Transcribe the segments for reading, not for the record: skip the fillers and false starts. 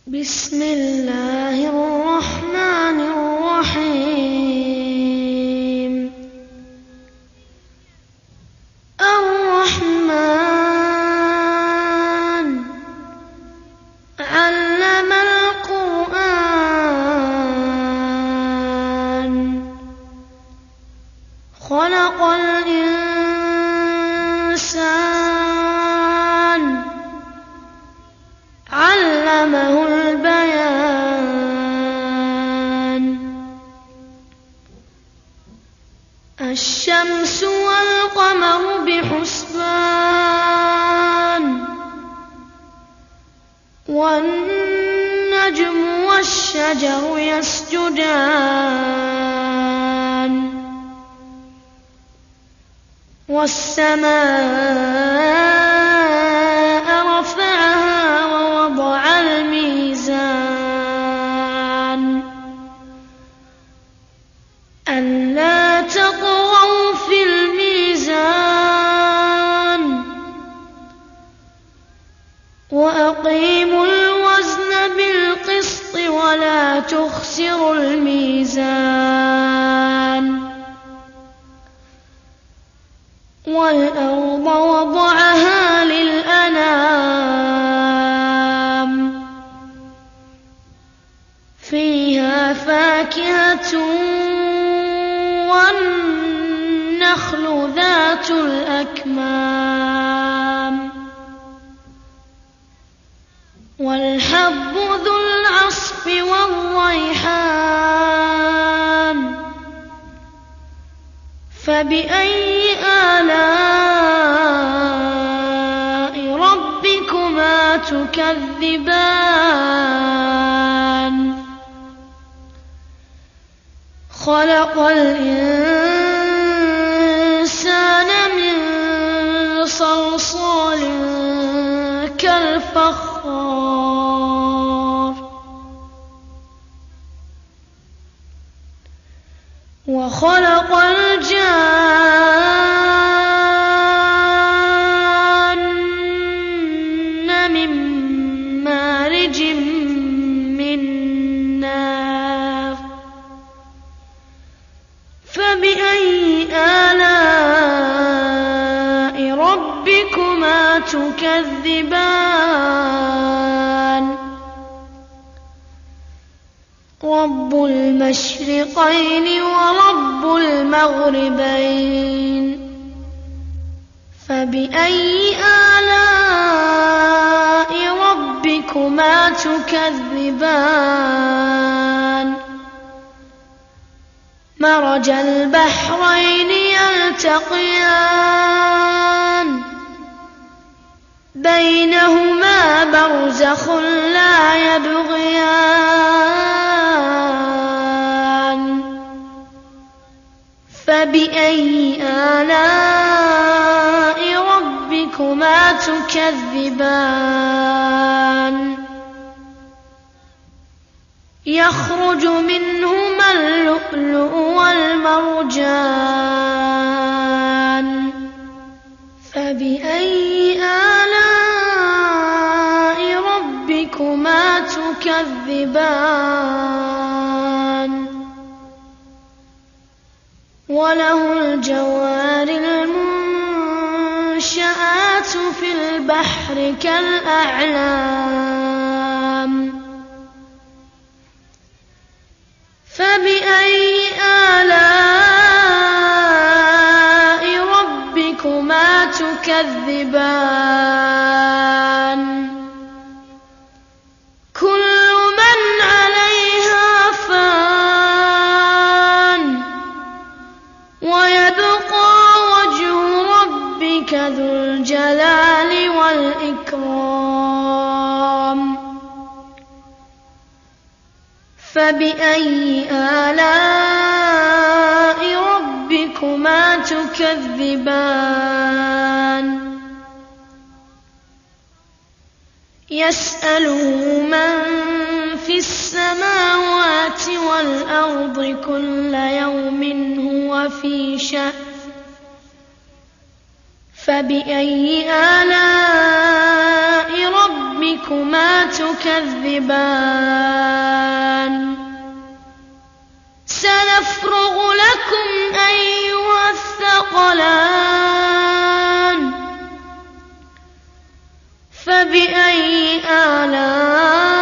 بسم الله الرحمن الرحيم. الرحمن علم القرآن خلق الإنسان علمه البيان. الشمس والقمر بحسبان والنجم والشجر يسجدان والسماء رفعها ووضع الميزان ألا تطغوا في الميزان وأقيموا الوزن بالقسط ولا تخسروا الميزان. والأرض وضعها للأنام فيها فاكهة والنخل ذات الأكمام والحب ذو العصف والريحان. فبأي آلاء ربكما تكذبان؟ خلق الإنسان من صلصال كالفخار وخلق الجان من مارج من نار. فبأي آلاء ربكما تكذبان؟ رب المشرقين ورب المغربين. فبأي آلاء ربكما تكذبان؟ مرج البحرين يلتقيان بينهما برزخ لا يبغيان. فبأي آلاء ربكما تكذبان؟ يخرج منهما اللؤلؤ والمرجان. فبأي آلاء ربكما تكذبان؟ وله الجوار المنشآت في البحر كالأعلام. فبأي آلاء ربكما تكذبان؟ كل من عليها فان ويبقى وجه ربك ذو الجلال والإكرام. فبأي آلاء ربكما تكذبان؟ يسأله من في السماوات والأرض كل يوم هو في شأن. فبأي آلاء ربكما ربكما تكذبان سنفرغ لكم أيها الثقلان فبأي آلاء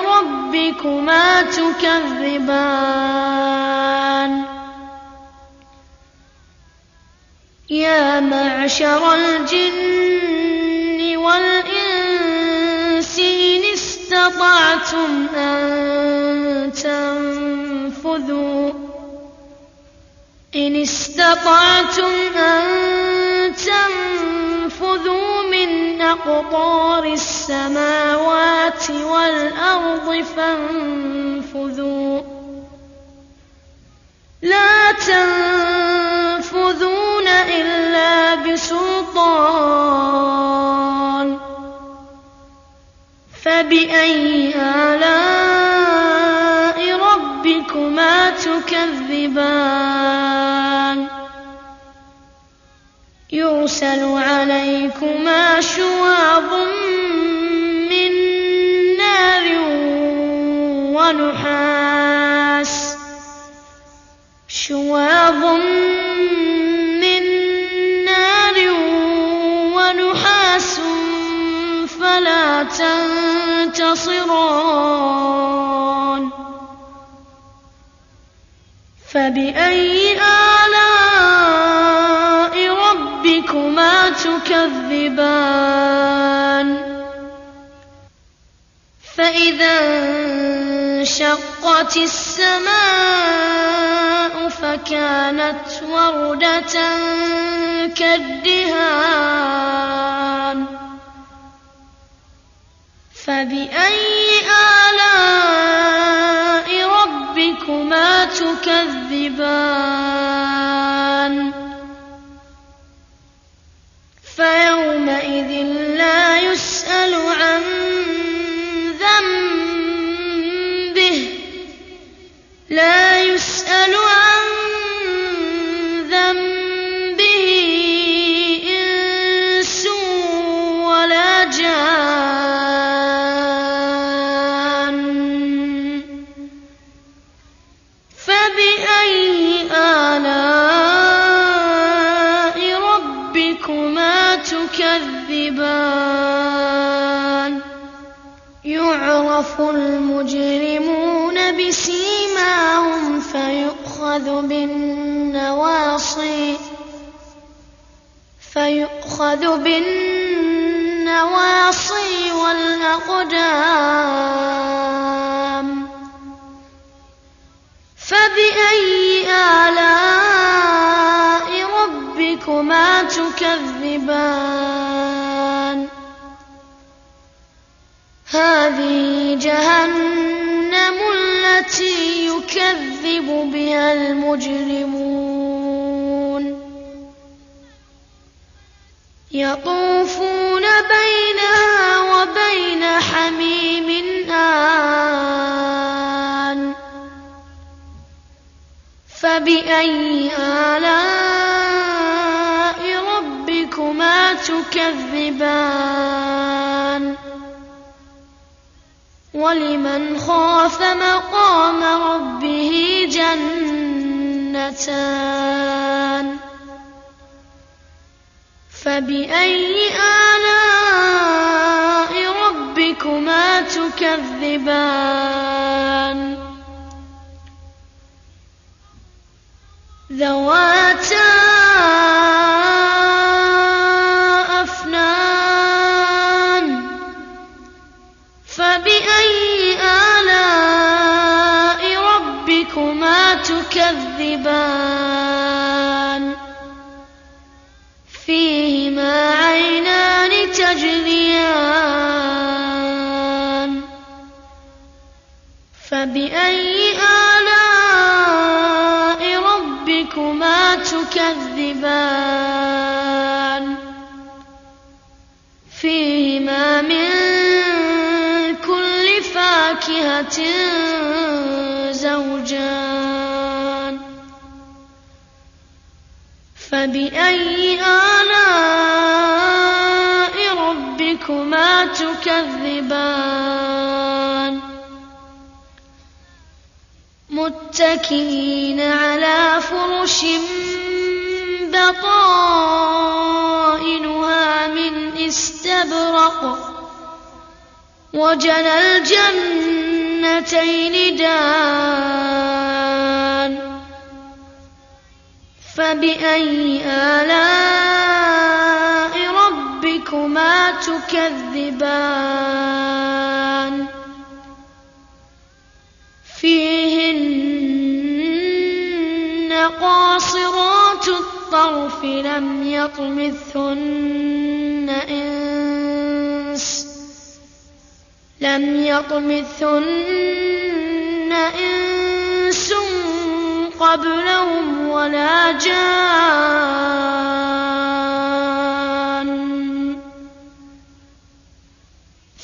ربكما تكذبان يا معشر الجن والإنس إن استطعتم أن تنفذوا من أقطار السماوات والأرض فانفذوا لا تنفذون إلا بسلطان فبأي آلاء ربكما تكذبان يرسل عليكما شواظ من نار ونحاس فلا تنتصران فبأي آلاء ربكما تكذبان فإذا انشقت السماء فكانت وردة كالدهان فبأي آلاء ربكما تكذبان فيومئذ لا يسأل عن ذنبه إنس ولا جان فبأي آلاء ربكما تكذبان يعرف المجرمون بسيماهم فيؤخذ بالنواصي والأقدام فبأي آلاء ربكما تكذبان هذه جهنم التي يكذب بها المجرمون يطوفون بينها وبين حميم آن فبأي آلاء ربكما تكذبان ولمن خاف مقام ربه جنتان فبأي آلاء ربكما تكذبان ذواتا أفنان فبأي آلاء ربكما تكذبان فيهما عينان تجريان فبأي آلاء ربكما تكذبان فيهما من كل فاكهة زوجان فبأي آلاء ربكما تكذبان متكئين على فرش بطائنها من استبرق وجنى الجنتين دان فبأي آلاء ربكما تكذبان فيهن قاصرات الطرف لم يطمثهن إنس قبلهم ولا جان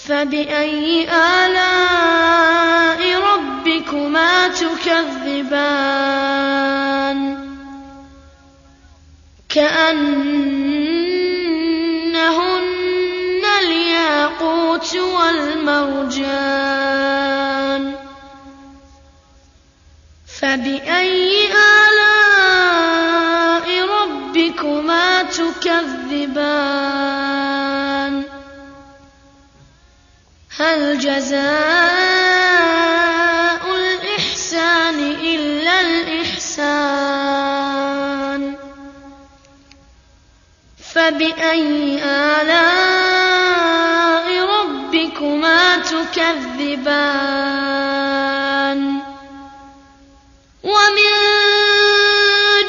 فبأي آلاء ربكما تكذبان كأنهن الياقوت والمرجان فبأي آلاء ربكما تكذبان هل جزاء الإحسان إلا الإحسان فبأي آلاء ربكما تكذبان ومن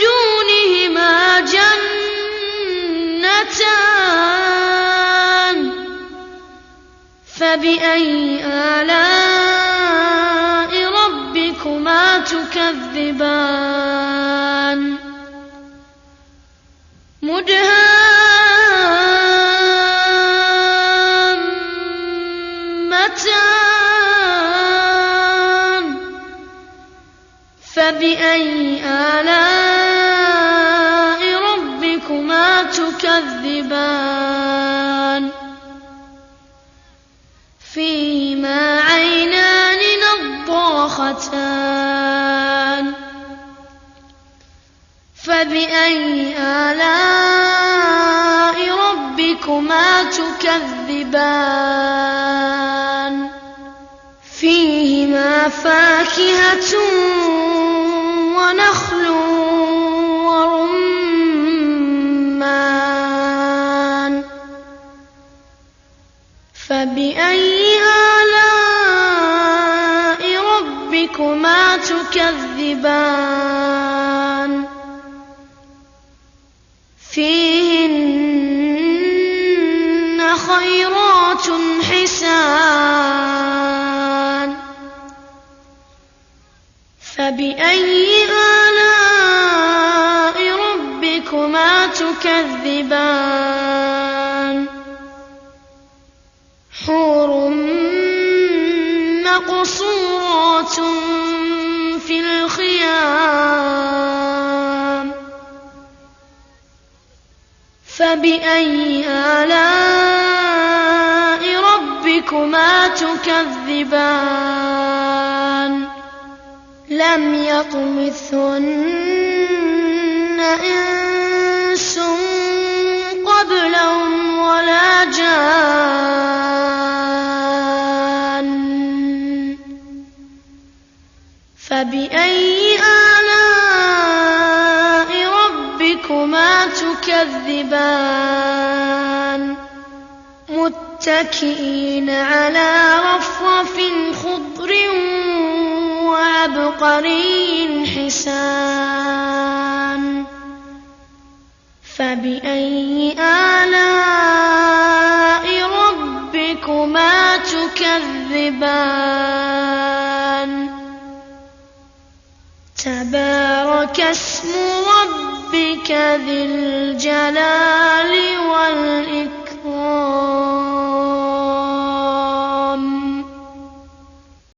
دونهما جنتان فبأي آلاء ربكما تكذبان مدهامتان فبأي آلاء ربكما تكذبان فيهما عينان نضاختان فبأي آلاء ربكما تكذبان فيهما فاكهة ونخل ورمان فبأي آلاء ربكما تكذبان فيهن خيرات حسان فبأي آلاء ربكما تكذبان حور مقصورات في الخيام فبأي آلاء ربكما تكذبان لم يطمثهن إنس قبلهم ولا جان فبأي آلاء ربكما تكذبان متكئين على رفرف خضر وعبقري حسان فبأي آلاء ربكما تكذبان تبارك اسم ربك ذي الجلال والإكرام